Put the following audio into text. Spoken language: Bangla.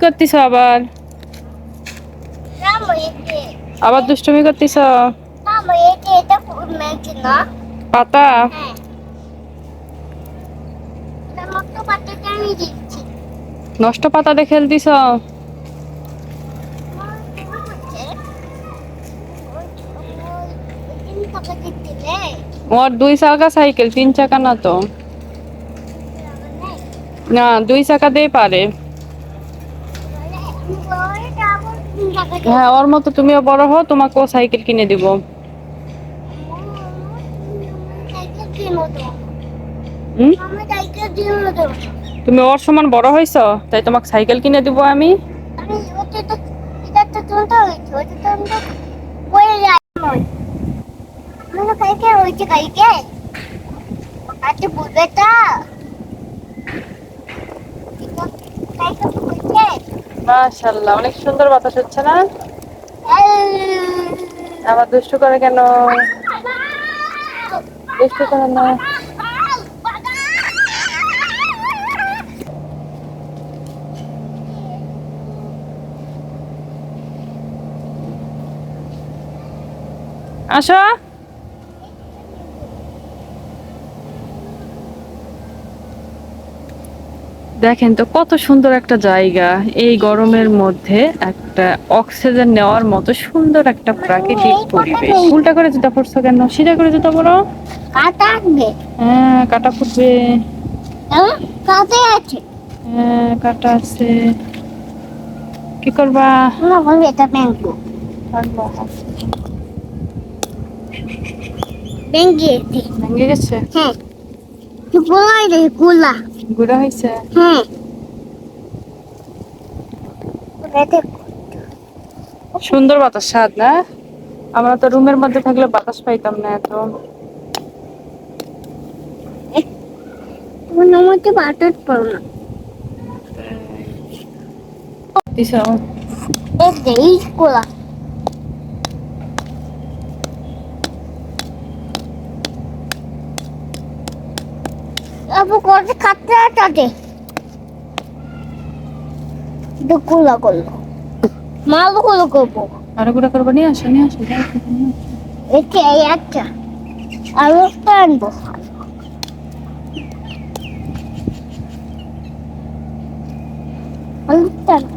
করতেছ আবার? আবার দুষ্টুমি করতেছ? পাতা? নষ্ট পাতা দিয়ে খেলতেছ? ওর 2 চাকা সাইকেল, 3 চাকা না তো। না, 2 চাকা দিয়ে পারে। হ্যাঁ, ওর মতো তুমিও বড় হও, তোমাকেও সাইকেল কিনে দিব। তুমি ওর সমান বড় হইছো, তাই তোমাকে সাইকেল কিনে দিব আমি। মাশাআল্লাহ, অনেক সুন্দর বাতাস হচ্ছে না? আবার দুষ্টু করে কেন? দুষ্টু করে না। আসো। দেখেন তো কত সুন্দর একটা জায়গা, এই গরমের মধ্যে একটা অক্সিজেন নেওয়ার মতো সুন্দর একটা প্রাকৃতিক পরিবেশ। উল্টা করে জুতা পরছো কেন? সিধা করে জুতা পরো। কাটা আসবে। হ্যাঁ, কাটা ফুটবে। কাটা আছে। হ্যাঁ, কাটা আছে। কি করবা? না, বলবি এটা ব্যাংকো। ভেঙে গেছে? হ্যাঁ। গুড়া হয়েছে? হ্যাঁ। সুন্দর বাতাস, স্বাদ না? আমরা তো রুমের মধ্যে থাকলে বাতাস পাইতাম না এত। বাতাস পাও না। Aku korte katte atate. Dukula kolo. Malu kolo kopo. Aru gura korba niye asho, niye asho. Eke ay acha. Aru tanbo. Aru tanbo.